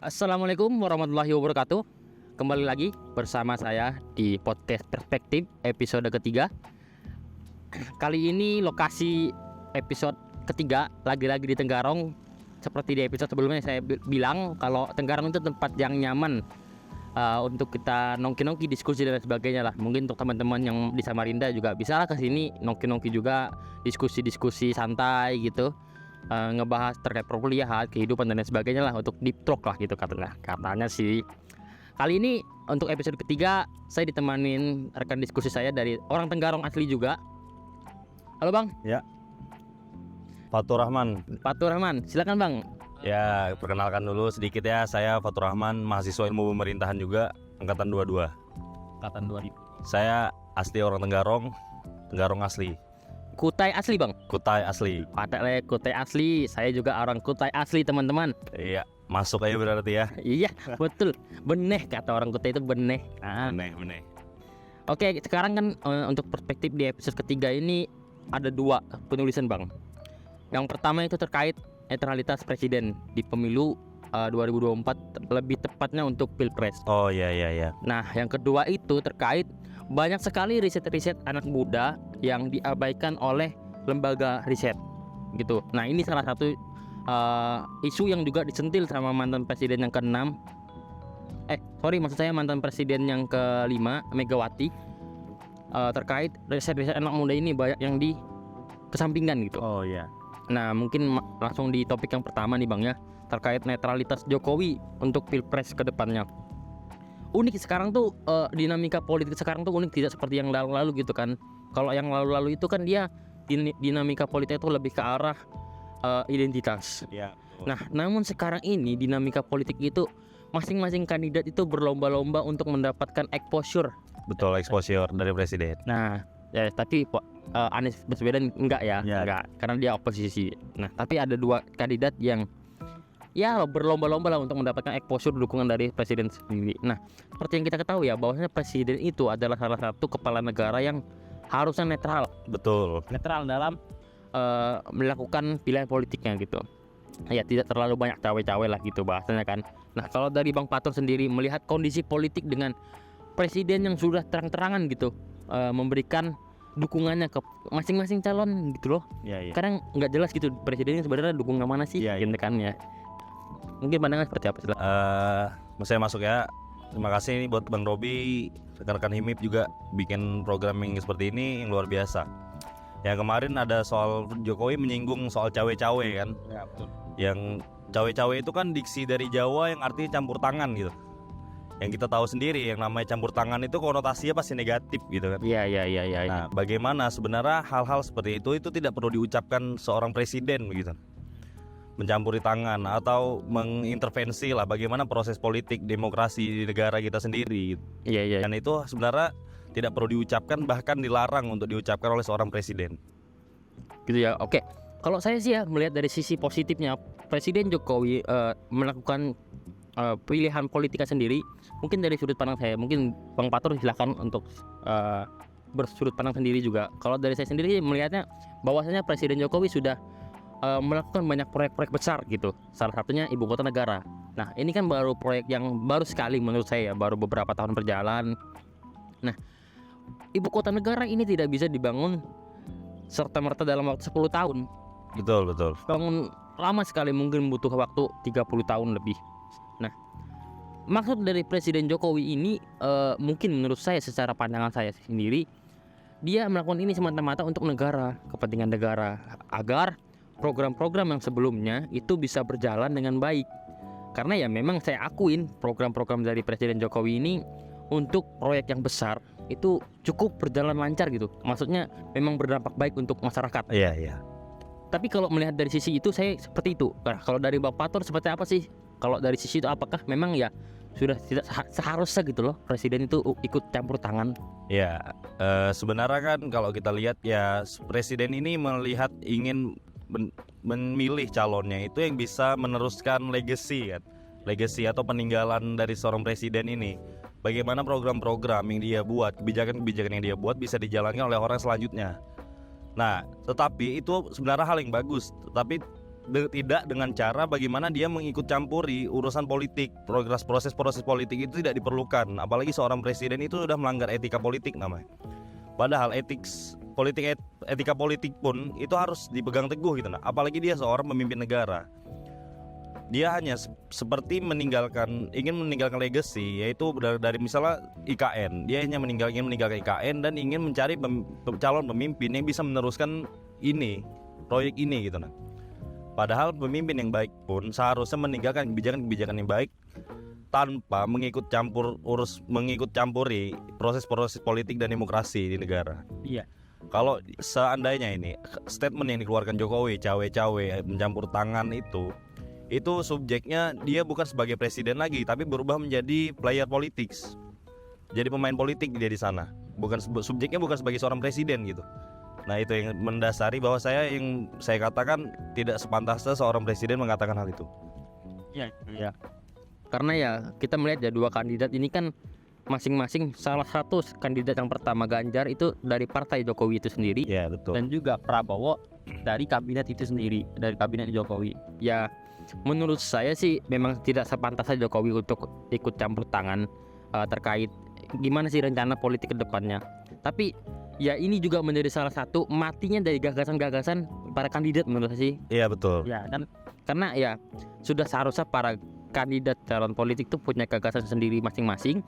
Assalamualaikum warahmatullahi wabarakatuh. Kembali lagi bersama saya di podcast Perspektif episode ketiga. Kali ini lokasi episode ketiga lagi-lagi di Tenggarong. Seperti di episode sebelumnya saya bilang kalau Tenggarong itu tempat yang nyaman untuk kita nongki-nongki, diskusi dan sebagainya lah. Mungkin untuk teman-teman yang di Samarinda juga bisa lah ke sini nongki-nongki juga, diskusi-diskusi santai gitu. Ngebahas terkait perkuliahan, kehidupan dan lain sebagainya lah, untuk deep talk lah gitu katanya sih. Kali ini untuk episode ketiga saya ditemanin rekan diskusi saya dari orang Tenggarong asli juga. Halo Bang. Ya. Fatur Rahman. Fatur Rahman, silakan Bang. Ya, perkenalkan dulu sedikit ya. Saya Fatur Rahman, mahasiswa ilmu pemerintahan juga, angkatan 22. Angkatan 2000. Saya asli orang Tenggarong, Tenggarong asli. Kutai asli Bang. Kutai asli. Padahal Kutai asli, saya juga orang Kutai asli teman-teman. Iya, masuk aja berarti ya. Iya, betul. Beneh kata orang Kutai itu beneh. Bener. Oke, sekarang kan untuk perspektif di episode ketiga ini ada dua penulisan Bang. Yang pertama itu terkait netralitas presiden di pemilu 2024, lebih tepatnya untuk Pilpres. Oh iya. Nah, yang kedua itu terkait banyak sekali riset-riset anak muda yang diabaikan oleh lembaga riset gitu. Nah, ini salah satu isu yang juga disentil sama mantan presiden yang ke-6. Maksud saya mantan presiden yang ke-5, Megawati. Terkait riset-riset anak muda ini banyak yang dikesampingkan gitu. Oh iya. Nah, mungkin langsung di topik yang pertama nih Bang ya, terkait netralitas Jokowi untuk Pilpres ke depannya. Unik sekarang tuh dinamika politik sekarang tuh unik, tidak seperti yang lalu-lalu gitu kan. Kalau yang lalu-lalu itu kan dia dinamika politik itu lebih ke arah identitas. Iya. Nah, namun sekarang ini dinamika politik itu masing-masing kandidat itu berlomba-lomba untuk mendapatkan exposure. Betul, exposure dari presiden. Nah, ya tapi Anies Baswedan enggak ya, enggak, karena dia oposisi. Nah, tapi ada dua kandidat yang ya berlomba-lomba lah untuk mendapatkan exposure dukungan dari presiden sendiri. Nah, seperti yang kita ketahui ya, bahwasanya presiden itu adalah salah satu kepala negara yang harusnya netral. Betul. Netral dalam melakukan pilihan politiknya gitu. Ya, tidak terlalu banyak cawe-cawe lah gitu bahasanya kan. Nah, kalau dari Bang Fatur sendiri melihat kondisi politik dengan presiden yang sudah terang-terangan gitu memberikan dukungannya ke masing-masing calon gitu loh. Iya. Kadang nggak jelas gitu presidennya sebenarnya dukung ke mana sih, gitu kan ya. Mungkin pandangan seperti apa sih? Saya masuk ya. Terima kasih nih buat Bang Robi, rekan-rekan HIMIP juga bikin programming seperti ini yang luar biasa. Ya, kemarin ada soal Jokowi menyinggung soal cawe-cawe kan. Ya, betul. Yang cawe-cawe itu kan diksi dari Jawa yang artinya campur tangan gitu. Yang kita tahu sendiri yang namanya campur tangan itu konotasinya pasti negatif gitu kan. Iya. Nah, bagaimana sebenarnya hal-hal seperti itu tidak perlu diucapkan seorang presiden begitu. Mencampuri tangan atau mengintervensi lah bagaimana proses politik demokrasi di negara kita sendiri. Iya. Dan itu sebenarnya tidak perlu diucapkan, bahkan dilarang untuk diucapkan oleh seorang presiden. Gitu ya. Oke. Kalau saya sih ya melihat dari sisi positifnya, Presiden Jokowi melakukan pilihan politika sendiri. Mungkin dari sudut pandang saya, mungkin Bang Fatur silakan untuk bersudut pandang sendiri juga. Kalau dari saya sendiri melihatnya bahwasanya Presiden Jokowi sudah melakukan banyak proyek-proyek besar gitu. Salah satunya ibu kota negara. Nah, ini kan baru proyek yang baru sekali menurut saya ya, baru beberapa tahun berjalan. Nah, ibu kota negara ini tidak bisa dibangun serta-merta dalam waktu 10 tahun. Betul. Bangun lama sekali, mungkin butuh waktu 30 tahun lebih. Nah, maksud dari Presiden Jokowi ini mungkin menurut saya, secara pandangan saya sendiri, dia melakukan ini semata-mata untuk negara, kepentingan negara, agar program-program yang sebelumnya itu bisa berjalan dengan baik. Karena ya memang saya akuin program-program dari Presiden Jokowi ini untuk proyek yang besar itu cukup berjalan lancar gitu. Maksudnya memang berdampak baik untuk masyarakat. Iya. Tapi kalau melihat dari sisi itu saya seperti itu. Nah, kalau dari Bang Fatur seperti apa sih? Kalau dari sisi itu apakah memang ya sudah tidak seharusnya gitu loh presiden itu ikut campur tangan? Ya, sebenarnya kan kalau kita lihat ya, presiden ini melihat ingin memilih calonnya itu yang bisa meneruskan legacy kan. Legacy atau peninggalan dari seorang presiden ini. Bagaimana program-program yang dia buat, kebijakan-kebijakan yang dia buat bisa dijalankan oleh orang selanjutnya. Nah, tetapi itu sebenarnya hal yang bagus. Tetapi tidak dengan cara bagaimana dia mengikut campuri urusan politik. Proses politik itu tidak diperlukan, apalagi seorang presiden itu sudah melanggar etika politik namanya. Padahal etika politik pun itu harus dipegang teguh gitu nah. Apalagi dia seorang pemimpin negara. Dia hanya seperti ingin meninggalkan legacy, yaitu dari misalnya IKN. Dia hanya ingin meninggalkan IKN dan ingin mencari calon pemimpin yang bisa meneruskan proyek ini gitu nah. Padahal pemimpin yang baik pun seharusnya meninggalkan kebijakan-kebijakan yang baik tanpa mengikut campuri proses politik dan demokrasi di negara. Iya. Kalau seandainya ini statement yang dikeluarkan Jokowi, cawe-cawe, mencampur tangan itu subjeknya dia bukan sebagai presiden lagi, tapi berubah menjadi player politics. Jadi pemain politik dia di sana. Subjeknya bukan sebagai seorang presiden gitu. Nah, itu yang mendasari bahwa yang saya katakan tidak sepantasnya seorang presiden mengatakan hal itu. Iya. Karena ya kita melihat ya dua kandidat ini kan masing-masing, salah satu kandidat yang pertama Ganjar itu dari partai Jokowi itu sendiri. Ya, betul. Dan juga Prabowo dari kabinet itu sendiri, dari kabinet Jokowi. Ya, menurut saya sih memang tidak sepantasnya Jokowi untuk ikut campur tangan terkait gimana sih rencana politik ke depannya. Tapi ya ini juga menjadi salah satu matinya dari gagasan-gagasan para kandidat menurut saya sih. Iya, betul. Ya, dan karena ya sudah seharusnya para kandidat calon politik itu punya gagasan sendiri masing-masing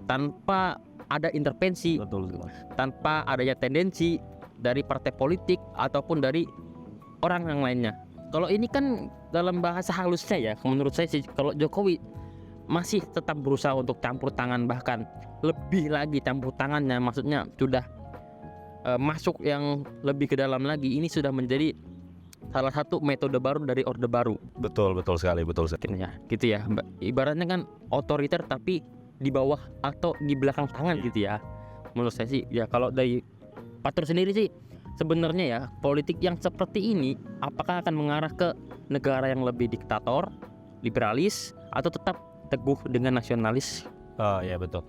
tanpa ada intervensi, Betul. tanpa adanya tendensi dari partai politik ataupun dari orang yang lainnya. Kalau ini kan dalam bahasa halusnya ya, menurut saya sih kalau Jokowi masih tetap berusaha untuk campur tangan, bahkan lebih lagi campur tangannya, maksudnya sudah masuk yang lebih ke dalam lagi. Ini sudah menjadi salah satu metode baru dari Orde Baru. Betul sekali. Gitu ya. Ibaratnya kan otoriter tapi di bawah atau di belakang tangan gitu ya. Menurut saya sih ya, kalau dari Patur sendiri sih sebenarnya ya, politik yang seperti ini apakah akan mengarah ke negara yang lebih diktator, liberalis, atau tetap teguh dengan nasionalis? Oh ya, betul.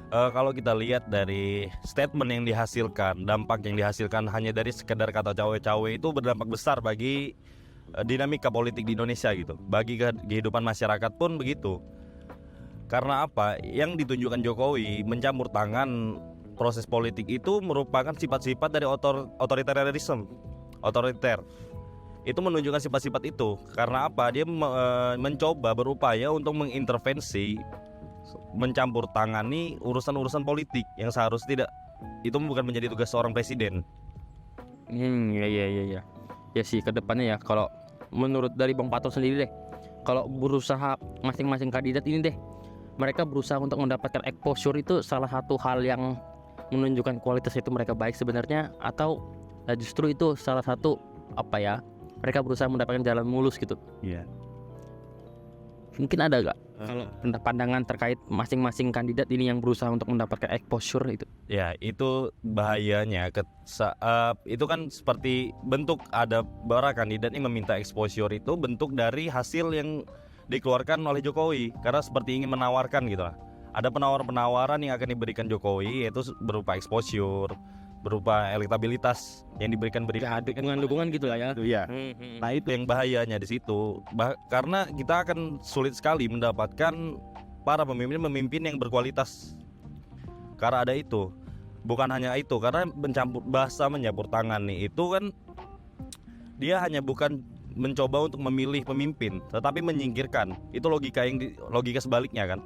Kalau kita lihat dari statement yang dihasilkan, dampak yang dihasilkan hanya dari sekedar kata cawe-cawe itu berdampak besar bagi dinamika politik di Indonesia gitu. Bagi kehidupan masyarakat pun begitu. Karena apa? Yang ditunjukkan Jokowi mencampur tangan proses politik itu merupakan sifat-sifat dari otoriter. Itu menunjukkan sifat-sifat itu. Karena apa? Dia mencoba berupaya untuk mengintervensi, mencampur tangani urusan-urusan politik yang seharusnya tidak, itu bukan menjadi tugas seorang presiden. Iya. Ya sih kedepannya ya, kalau menurut dari Bang Pato sendiri deh, kalau berusaha masing-masing kandidat ini deh, mereka berusaha untuk mendapatkan exposure, itu salah satu hal yang menunjukkan kualitas itu mereka baik sebenarnya, atau justru itu salah satu mereka berusaha mendapatkan jalan mulus gitu. Iya. Mungkin ada gak kalau pandangan terkait masing-masing kandidat ini yang berusaha untuk mendapatkan exposure itu? Ya, itu bahayanya. Itu kan seperti bentuk, ada para kandidat yang meminta exposure, itu bentuk dari hasil yang dikeluarkan oleh Jokowi, karena seperti ingin menawarkan gitu lah. Ada penawaran yang akan diberikan Jokowi, yaitu berupa exposure, berupa elektabilitas yang diberikan dukungan gitu lah ya. Iya. Nah, itu yang bahayanya di situ. Karena kita akan sulit sekali mendapatkan para pemimpin yang berkualitas. Karena ada itu. Bukan hanya itu, karena mencampur tangan nih itu kan dia hanya bukan mencoba untuk memilih pemimpin, tetapi menyingkirkan. Itu logika sebaliknya kan.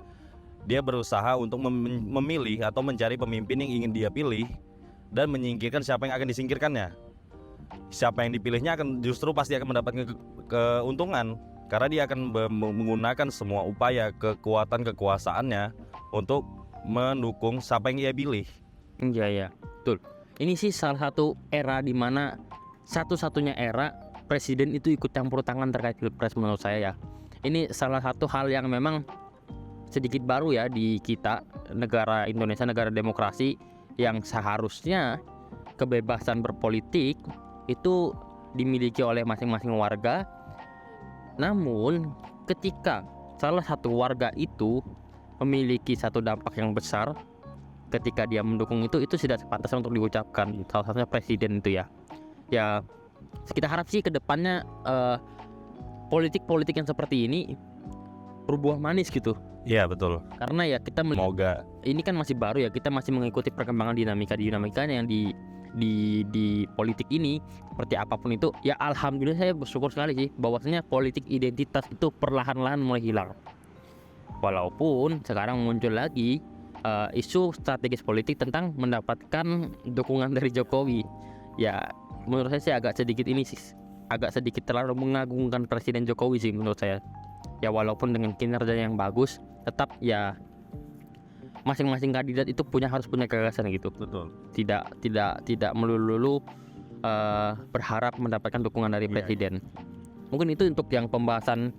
Dia berusaha untuk memilih atau mencari pemimpin yang ingin dia pilih dan menyingkirkan siapa yang akan disingkirkannya. Siapa yang dipilihnya justru pasti akan mendapatkan keuntungan, karena dia akan menggunakan semua upaya kekuatan kekuasaannya untuk mendukung siapa yang ia pilih. Iya, betul. Ini sih salah satu era di mana satu-satunya era presiden itu ikut campur tangan terkait pilpres menurut saya ya. Ini salah satu hal yang memang sedikit baru ya di kita, negara Indonesia, negara demokrasi, yang seharusnya kebebasan berpolitik itu dimiliki oleh masing-masing warga. Namun ketika salah satu warga itu memiliki satu dampak yang besar ketika dia mendukung itu tidak sepantasnya untuk diucapkan. Salah satunya presiden itu ya. Ya kita harap sih kedepannya politik yang seperti ini berbuah manis gitu. Iya betul. Karena ya kita Semoga. ini kan masih baru ya, kita masih mengikuti perkembangan dinamikanya yang di politik ini seperti apapun itu. Ya alhamdulillah saya bersyukur sekali sih bahwasanya politik identitas itu perlahan-lahan mulai hilang. Walaupun sekarang muncul lagi isu strategis politik tentang mendapatkan dukungan dari Jokowi. Ya menurut saya sih agak sedikit terlalu mengagungkan Presiden Jokowi sih menurut saya. Ya walaupun dengan kinerja yang bagus, tetap ya masing-masing kandidat itu harus punya gagasan gitu. Betul. Tidak melulu berharap mendapatkan dukungan dari presiden. Mungkin itu untuk yang pembahasan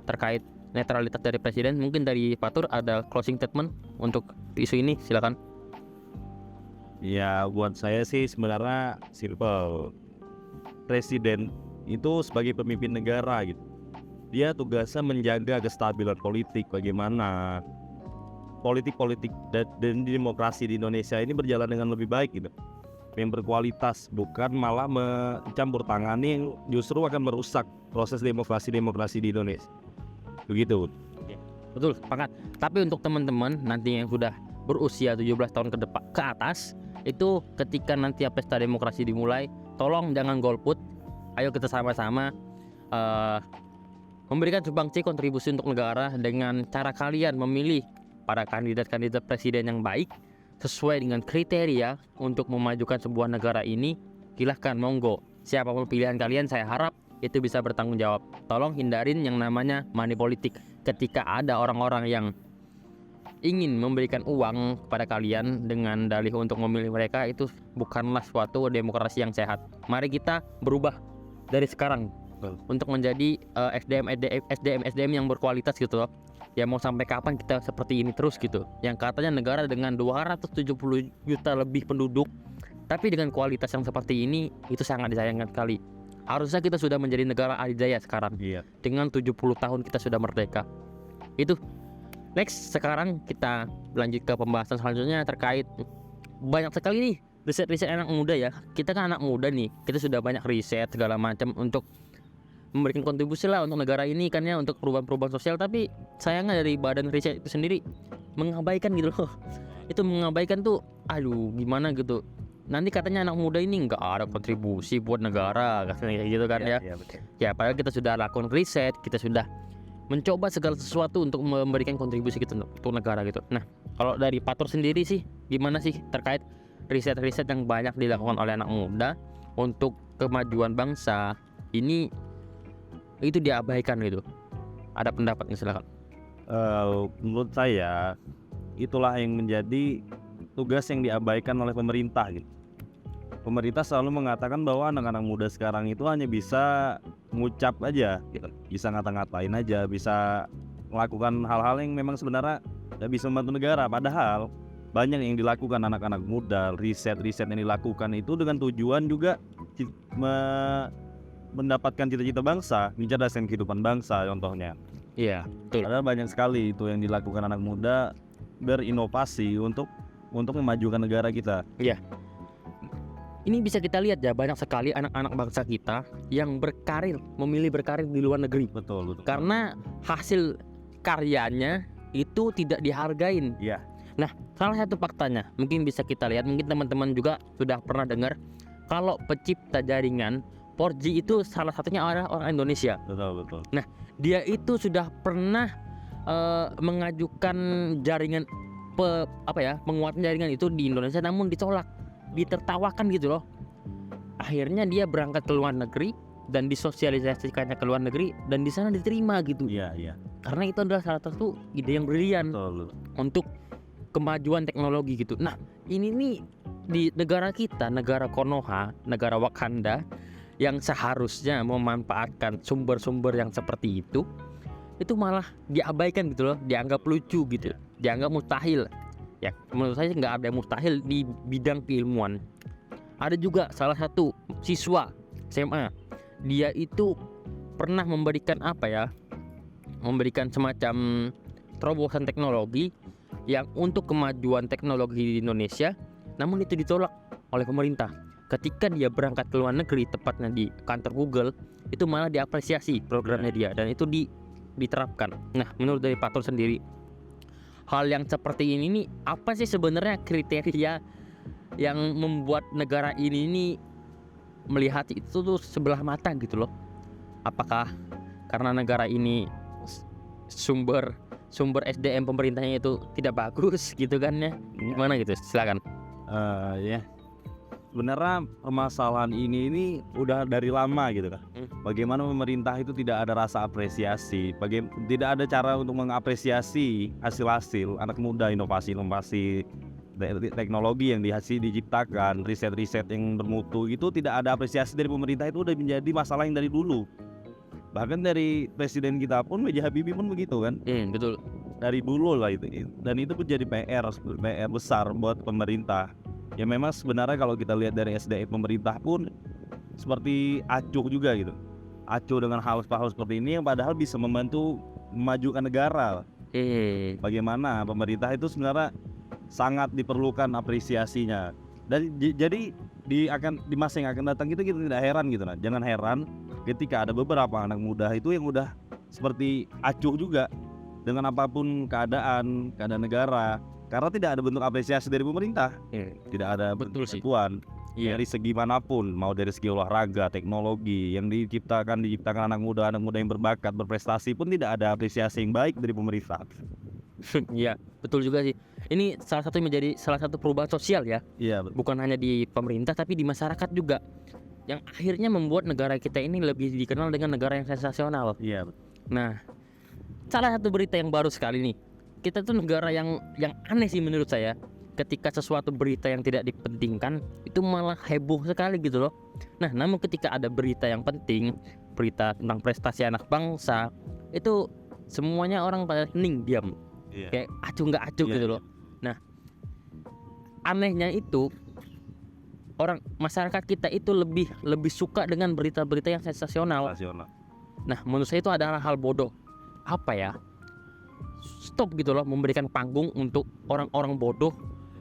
terkait netralitas dari presiden. Mungkin dari Fatur ada closing statement untuk isu ini, silakan. Ya buat saya sih sebenarnya simple. Presiden itu sebagai pemimpin negara gitu, dia tugasnya menjaga kestabilan politik, bagaimana politik dan demokrasi di Indonesia ini berjalan dengan lebih baik gitu, yang berkualitas, bukan malah mencampur tangani yang justru akan merusak proses demokrasi di Indonesia. Begitu. Betul, sepakat. Tapi untuk teman-teman nanti yang sudah berusia 17 tahun ke atas, itu ketika nanti pesta demokrasi dimulai, tolong jangan golput. Ayo kita sama-sama memberikan sumbangsi kontribusi untuk negara dengan cara kalian memilih para kandidat presiden yang baik sesuai dengan kriteria untuk memajukan sebuah negara ini. Silahkan, monggo. Siapapun pilihan kalian, saya harap itu bisa bertanggung jawab. Tolong hindarin yang namanya money politik. Ketika ada orang-orang yang ingin memberikan uang kepada kalian dengan dalih untuk memilih mereka, itu bukanlah suatu demokrasi yang sehat. Mari kita berubah dari sekarang untuk menjadi SDM yang berkualitas gitu loh. Ya mau sampai kapan kita seperti ini terus gitu. Yang katanya negara dengan 270 juta lebih penduduk, tapi dengan kualitas yang seperti ini, itu sangat disayangkan sekali. Harusnya kita sudah menjadi negara adidaya sekarang. Iya. Dengan 70 tahun kita sudah merdeka. Itu. Next, sekarang kita lanjut ke pembahasan selanjutnya terkait banyak sekali nih riset anak muda ya. Kita kan anak muda nih, kita sudah banyak riset segala macam untuk memberikan kontribusi lah untuk negara ini kan ya, untuk perubahan-perubahan sosial. Tapi sayangnya dari badan riset itu sendiri mengabaikan gitu loh. Itu mengabaikan tuh, aduh gimana gitu. Nanti katanya anak muda ini nggak ada kontribusi buat negara, katanya gitu kan ya. Iya, betul. Ya padahal kita sudah lakukan riset, kita sudah mencoba segala sesuatu untuk memberikan kontribusi kita untuk negara gitu. Nah kalau dari Fatur sendiri sih gimana sih terkait riset-riset yang banyak dilakukan oleh anak muda untuk kemajuan bangsa ini, itu diabaikan gitu? Ada pendapatnya, silakan. Menurut saya itulah yang menjadi tugas yang diabaikan oleh pemerintah gitu. Pemerintah selalu mengatakan bahwa anak-anak muda sekarang itu hanya bisa ngucap aja gitu. Bisa ngata-ngatain aja, bisa melakukan hal-hal yang memang sebenarnya tidak bisa membantu negara. Padahal banyak yang dilakukan anak-anak muda, riset yang dilakukan itu dengan tujuan juga mendapatkan cita-cita bangsa, mencerdaskan kehidupan bangsa contohnya. Iya, betul. Padahal banyak sekali itu yang dilakukan anak muda berinovasi untuk memajukan negara kita. Iya. Ini bisa kita lihat ya, banyak sekali anak-anak bangsa kita yang memilih berkarir di luar negeri. Betul. Karena hasil karyanya itu tidak dihargain. Iya. Nah, salah satu faktanya mungkin bisa kita lihat, mungkin teman-teman juga sudah pernah dengar kalau pencipta jaringan 4G itu salah satunya orang Indonesia. Betul. Nah, dia itu sudah pernah mengajukan jaringan penguatan jaringan itu di Indonesia, namun ditolak, ditertawakan gitu loh. Akhirnya dia berangkat ke luar negeri dan disosialisasikannya ke luar negeri, dan di sana diterima gitu. Iya. Karena itu adalah salah satu ide yang brilian untuk kemajuan teknologi gitu. Nah, ini nih di negara kita, negara Konoha, negara Wakanda, yang seharusnya memanfaatkan sumber-sumber yang seperti itu malah diabaikan gitu loh, dianggap lucu gitu, dianggap mustahil. Ya menurut saya nggak ada yang mustahil di bidang keilmuan. Ada juga salah satu siswa SMA, dia itu pernah memberikan memberikan semacam terobosan teknologi yang untuk kemajuan teknologi di Indonesia, namun itu ditolak oleh pemerintah. ketika dia berangkat ke luar negeri, tepatnya di kantor Google, itu malah diapresiasi programnya dia dan itu diterapkan. Nah, menurut dari Pak Tor sendiri, hal yang seperti ini nih, apa sih sebenarnya kriteria yang membuat negara ini melihat itu tuh sebelah mata gitu loh? Apakah karena negara ini sumber SDM pemerintahnya itu tidak bagus gitu kan ya? Gimana gitu? Silakan. Ya, sebenarnya permasalahan ini udah dari lama gitu kan. Bagaimana pemerintah itu tidak ada rasa apresiasi, tidak ada cara untuk mengapresiasi hasil-hasil anak muda, inovasi teknologi yang diciptakan, riset-riset yang bermutu itu tidak ada apresiasi dari pemerintah. Itu udah menjadi masalah yang dari dulu. Bahkan dari presiden kita pun, B.J. Habibie pun begitu kan. Betul. Dari dulu lah itu. Dan itu menjadi PR besar buat pemerintah. Ya memang sebenarnya kalau kita lihat dari SDM pemerintah pun seperti acuh juga gitu. Acuh dengan hal-hal seperti ini yang padahal bisa membantu memajukan negara. Bagaimana pemerintah itu sebenarnya sangat diperlukan apresiasinya. Dan jadi di masa yang akan datang itu kita tidak heran gitu nah. Jangan heran ketika ada beberapa anak muda itu yang udah seperti acuh juga dengan apapun keadaan negara, karena tidak ada bentuk apresiasi dari pemerintah. Tidak ada bentuk bantuan dari segi manapun, mau dari segi olahraga, teknologi yang diciptakan anak muda yang berbakat, berprestasi pun tidak ada apresiasi yang baik dari pemerintah. Iya, betul juga sih. Ini menjadi salah satu perubahan sosial ya. Iya, betul. Bukan hanya di pemerintah tapi di masyarakat juga, yang akhirnya membuat negara kita ini lebih dikenal dengan negara yang sensasional. Iya, betul. Nah, salah satu berita yang baru sekali nih, kita tuh negara yang aneh sih menurut saya. Ketika sesuatu berita yang tidak dipentingkan itu malah heboh sekali gitu loh. Nah, namun ketika ada berita yang penting, berita tentang prestasi anak bangsa, itu semuanya orang pada hening diam. Kayak acuh nggak acuh gitu loh. Nah, anehnya itu masyarakat kita itu lebih suka dengan berita-berita yang sensasional. Nah, menurut saya itu adalah hal bodoh. Apa ya? Stop gitu loh memberikan panggung untuk orang-orang bodoh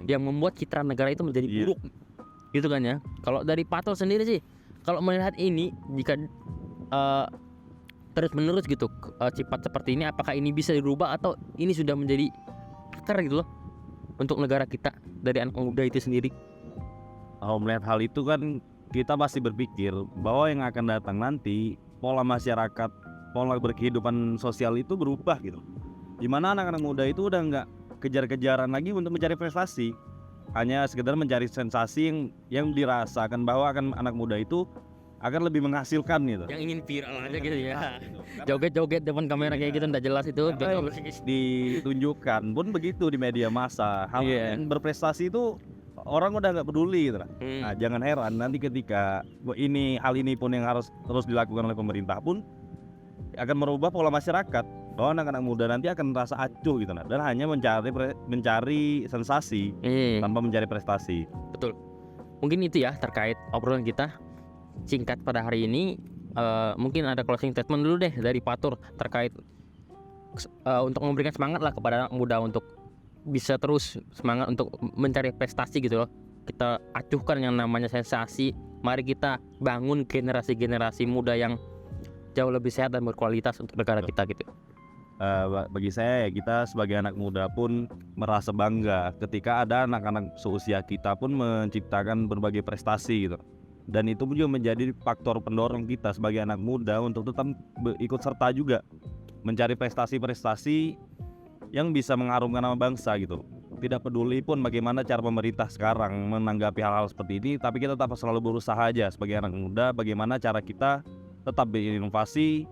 yang membuat citra negara itu menjadi buruk. Gitu kan ya. Kalau dari Pak Tor sendiri sih, kalau melihat ini, jika terus-menerus gitu sifat seperti ini, apakah ini bisa dirubah atau ini sudah menjadi akar gitu loh untuk negara kita dari anak muda itu sendiri? Kalau melihat hal itu kan kita pasti berpikir bahwa yang akan datang nanti pola masyarakat, pola berkehidupan sosial itu berubah gitu. Dimana anak-anak muda itu udah nggak kejar-kejaran lagi untuk mencari prestasi, hanya sekedar mencari sensasi yang dirasakan bahwa anak muda itu akan lebih menghasilkan gitu. Yang ingin viral aja gitu ya. Joget-joget depan kamera kayak gitu enggak jelas itu. Ditunjukkan pun begitu di media massa. Hal yang berprestasi itu orang udah nggak peduli gitu. Nah, jangan heran nanti ketika hal ini pun yang harus terus dilakukan oleh pemerintah pun akan merubah pola masyarakat, bahwa anak-anak muda nanti akan merasa acuh gitu dan hanya mencari sensasi tanpa mencari prestasi. Betul. Mungkin itu ya terkait obrolan kita singkat pada hari ini. Mungkin ada closing statement dulu deh dari Pak Tor terkait untuk memberikan semangat lah kepada anak muda untuk bisa terus semangat untuk mencari prestasi gitu loh. Kita acuhkan yang namanya sensasi. Mari kita bangun generasi muda yang jauh lebih sehat dan berkualitas untuk negara kita gitu. Bagi saya ya, kita sebagai anak muda pun merasa bangga ketika ada anak-anak seusia kita pun menciptakan berbagai prestasi gitu. Dan itu juga menjadi faktor pendorong kita sebagai anak muda untuk tetap ikut serta juga mencari prestasi-prestasi yang bisa mengharumkan nama bangsa gitu. Tidak peduli pun bagaimana cara pemerintah sekarang menanggapi hal-hal seperti ini, tapi kita tetap selalu berusaha aja sebagai anak muda bagaimana cara kita tetap berinovasi,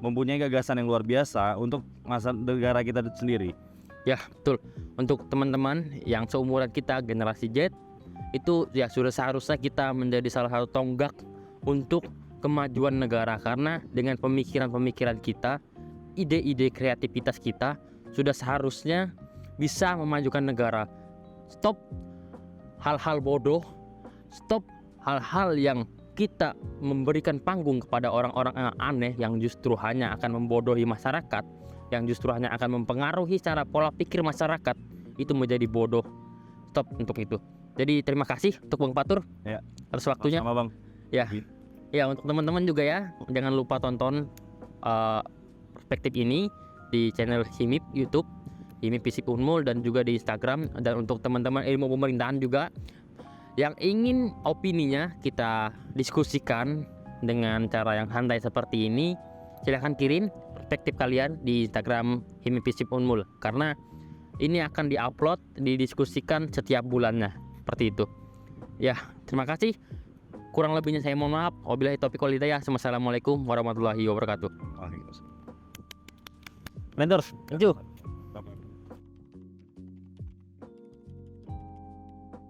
mempunyai gagasan yang luar biasa untuk masa negara kita sendiri. Ya, betul. Untuk teman-teman yang seumuran kita, generasi Z, itu ya sudah seharusnya kita menjadi salah satu tonggak untuk kemajuan negara, karena dengan pemikiran-pemikiran kita, ide-ide kreativitas kita sudah seharusnya bisa memajukan negara. Stop hal-hal bodoh, stop hal-hal yang kita memberikan panggung kepada orang-orang yang aneh yang justru hanya akan membodohi masyarakat, yang justru hanya akan mempengaruhi cara pola pikir masyarakat, itu menjadi bodoh. Stop untuk itu. Jadi terima kasih untuk Bang Fatur Ya. atas waktunya. Sama Bang. Ya untuk teman-teman juga ya, jangan lupa tonton perspektif ini di channel HIMIP YouTube, HIMIP Fisip Unmul, dan juga di Instagram. Dan untuk teman-teman ilmu pemerintahan juga yang ingin opininya kita diskusikan dengan cara yang santai seperti ini, silahkan kirim perspektif kalian di Instagram HIMIP Fisip Unmul, karena ini akan diupload, didiskusikan setiap bulannya, seperti itu. Ya, terima kasih. Kurang lebihnya saya mohon maaf. Wabillahi taufiq wal hidayah. Assalamualaikum warahmatullahi wabarakatuh. Waalaikumsalam. Mentors, thank you.